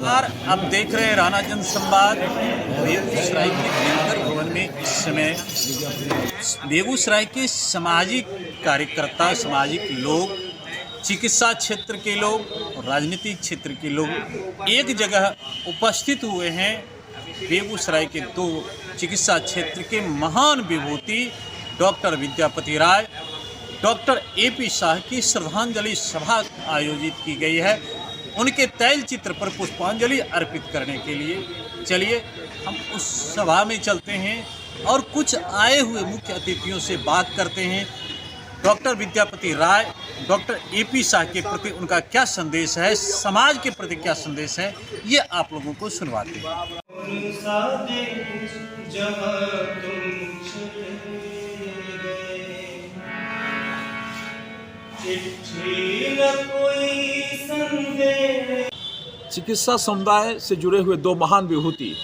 नमस्कार, आप देख रहे हैं राणा जन संवाद। बेगूसराय के दिनकर भवन में इस समय बेगूसराय के सामाजिक कार्यकर्ता, सामाजिक लोग, चिकित्सा क्षेत्र के लोग और राजनीतिक क्षेत्र के लोग एक जगह उपस्थित हुए हैं। बेगूसराय के दो चिकित्सा क्षेत्र के महान विभूति डॉक्टर विद्यापति राय, डॉक्टर ए.पी. शाह की श्रद्धांजलि सभा आयोजित की गई है। उनके तैल चित्र पर पुष्पांजलि अर्पित करने के लिए चलिए हम उस सभा में चलते हैं और कुछ आए हुए मुख्य अतिथियों से बात करते हैं। डॉक्टर विद्यापति राय, डॉक्टर ए.पी. शाह के प्रति उनका क्या संदेश है, समाज के प्रति क्या संदेश है, ये आप लोगों को सुनवाते हैं। चिकित्सा समुदाय से जुड़े हुए दो महान विभूति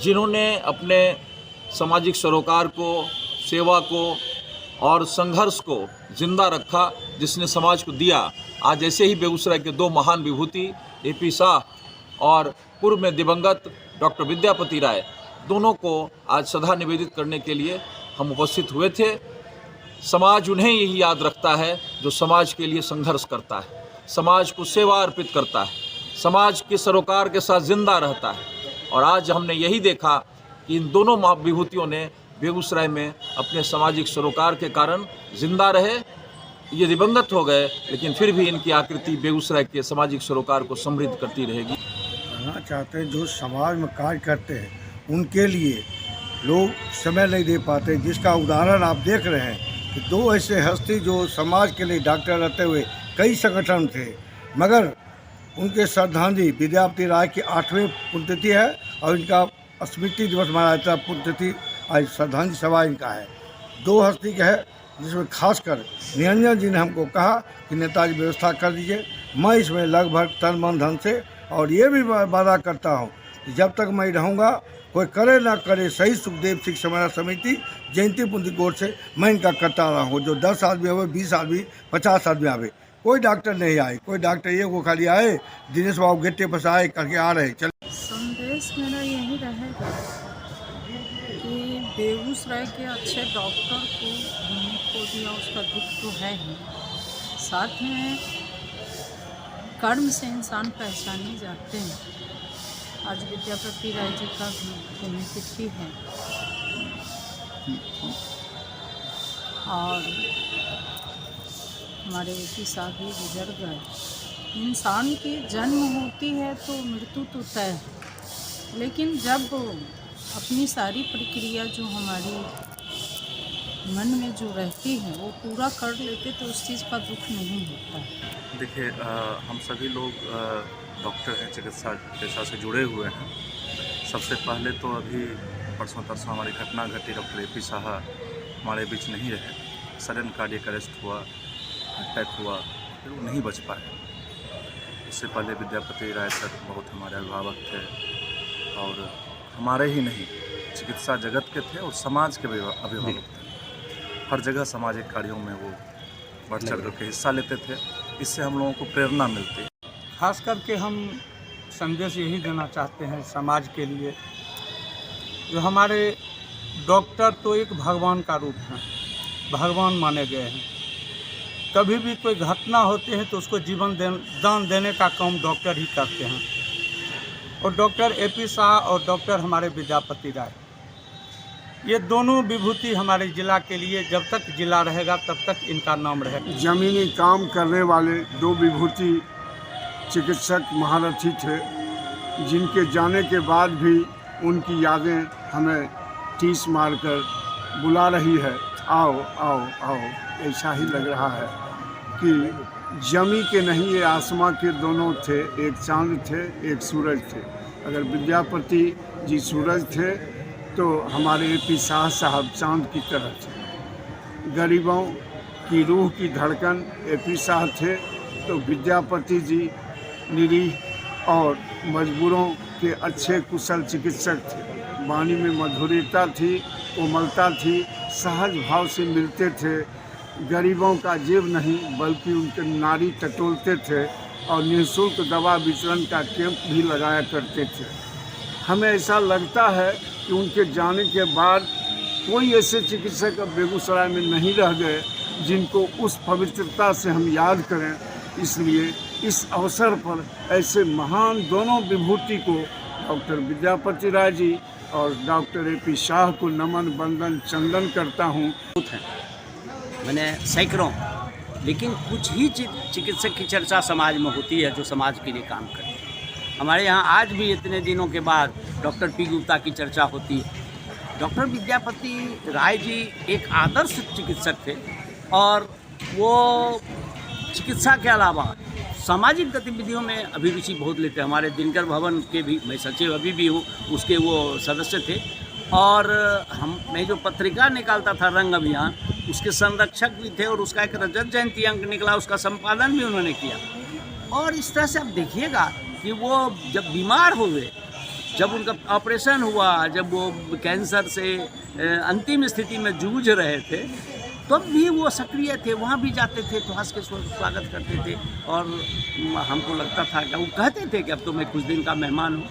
जिन्होंने अपने सामाजिक सरोकार को, सेवा को और संघर्ष को जिंदा रखा, जिसने समाज को दिया। आज ऐसे ही बेगूसराय के दो महान विभूति ए.पी. शाह और पूर्व में दिवंगत डॉक्टर विद्यापति राय, दोनों को आज श्रद्धा निवेदित करने के लिए हम उपस्थित हुए थे। समाज उन्हें यही याद रखता है जो समाज के लिए संघर्ष करता है, समाज को सेवा अर्पित करता है, समाज के सरोकार के साथ जिंदा रहता है। और आज हमने यही देखा कि इन दोनों विभूतियों ने बेगूसराय में अपने सामाजिक सरोकार के कारण जिंदा रहे। ये दिवंगत हो गए, लेकिन फिर भी इनकी आकृति बेगूसराय के सामाजिक सरोकार को समृद्ध करती रहेगी। कहना चाहते हैं जो समाज में कार्य करते हैं उनके लिए लोग समय नहीं दे पाते, जिसका उदाहरण आप देख रहे हैं कि दो ऐसे हस्ती जो समाज के लिए डॉक्टर रहते हुए कई संगठन थे, मगर उनके श्रद्धांजलि विद्यापति राय की 8वीं पुण्यतिथि है और इनका स्मृति दिवस मनाया जाता है। पुण्यतिथि आज श्रद्धांजलि सभा इनका है। दो हस्ती का है, जिसमें खासकर निरंजन जी ने हमको कहा कि नेताजी व्यवस्था कर दीजिए। मैं इसमें लगभग तन मन धन से और ये भी वादा करता हूँ कि जब तक मैं रहूँगा, कोई करे ना करे, शहीद सुखदेव सिंह स्मारक समिति जयंती पुण्य कोट से मैं इनका करता रहा हूँ। जो 10 आदमी आवे, 20 आदमी, 50 आदमी आवे, कोई डॉक्टर नहीं आए, कोई डॉक्टर ये वो खाली आए, दिनेश बाबू गेटे पर आए करके आ रहे। चल संदेश मेरा यही रहेगा कि बेगूसराय के अच्छे डॉक्टर को हमने खो दिया, उसका दुख तो है ही, साथ में कर्म से इंसान पहचाने जाते हैं। आज विद्यापति राय जी का भी पुण्यतिथि है और हमारे ए.पी. शाह भी गुजर गए। इंसान की जन्म होती है तो मृत्यु तो तय है, लेकिन जब अपनी सारी प्रक्रिया जो हमारी मन में जो रहती है वो पूरा कर लेते तो उस चीज़ का दुख नहीं होता है। देखिए, हम सभी लोग डॉक्टर हैं, चिकित्सा पेशा से जुड़े हुए हैं। सबसे पहले तो अभी परसों तरसों हमारी घटना घटी, डॉक्टर ए.पी. शाह हमारे बीच नहीं रहे, सडन कार्डियक अरेस्ट हुआ, अटैक हुआ, फिर वो नहीं बच पाए। इससे पहले विद्यापति राय सर बहुत हमारे अभिभावक थे और हमारे ही नहीं, चिकित्सा जगत के थे और समाज के अभिभावक थे। हर जगह सामाजिक कार्यों में वो बढ़ चढ़ करके हिस्सा लेते थे। इससे हम लोगों को प्रेरणा मिलती है। खास करके हम संदेश यही देना चाहते हैं समाज के लिए, जो हमारे डॉक्टर तो एक भगवान का रूप है, भगवान माने गए हैं। कभी भी कोई घटना होती है तो उसको दान देने का काम डॉक्टर ही करते हैं। और डॉक्टर ए.पी. शाह और डॉक्टर हमारे विद्यापति राय, ये दोनों विभूति हमारे ज़िला के लिए, जब तक ज़िला रहेगा तब तक इनका नाम रहेगा। जमीनी काम करने वाले दो विभूति चिकित्सक महारथी थे, जिनके जाने के बाद भी उनकी यादें हमें टीस मारकर बुला रही है। आओ आओ आओ, ऐसा ही लग रहा है कि जमी के नहीं, ये आसमां के दोनों थे। एक चांद थे, एक सूरज थे। अगर विद्यापति जी सूरज थे तो हमारे ए.पी. शाह साहब चांद की तरह थे। गरीबों की रूह की धड़कन ए.पी. शाह थे तो विद्यापति जी निरीह और मजबूरों के अच्छे कुशल चिकित्सक थे। वाणी में मधुरता थी, कोमलता थी, सहज भाव से मिलते थे। गरीबों का जेब नहीं बल्कि उनके नारी टटोलते थे और निःशुल्क दवा वितरण का कैंप भी लगाया करते थे। हमें ऐसा लगता है कि उनके जाने के बाद कोई ऐसे चिकित्सक अब बेगूसराय में नहीं रह गए जिनको उस पवित्रता से हम याद करें। इसलिए इस अवसर पर ऐसे महान दोनों विभूति को डॉक्टर विद्यापति राय जी और डॉक्टर ए.पी. शाह को नमन वंदन चंदन करता हूँ। मैंने सैकड़ों, लेकिन कुछ ही चिकित्सक की चर्चा समाज में होती है जो समाज के लिए काम करते हैं। हमारे यहाँ आज भी इतने दिनों के बाद डॉक्टर पी. गुप्ता की चर्चा होती है। डॉक्टर विद्यापति राय जी एक आदर्श चिकित्सक थे और वो चिकित्सा के अलावा सामाजिक गतिविधियों में अभिरुचि बहुत लेते हैं। हमारे दिनकर भवन के भी मैं सचिव अभी भी हूँ, उसके वो सदस्य थे। और मैं जो पत्रिका निकालता था रंग अभियान, उसके संरक्षक भी थे और उसका एक रजत जयंती अंक निकला, उसका संपादन भी उन्होंने किया। और इस तरह से आप देखिएगा कि वो जब बीमार हुए, जब उनका ऑपरेशन हुआ, जब वो कैंसर से अंतिम स्थिति में जूझ रहे थे, तब भी वो सक्रिय थे, वहाँ भी जाते थे तो हंस के स्वागत करते थे। और हमको लगता था कि वो कहते थे कि अब तो मैं कुछ दिन का मेहमान हूँ।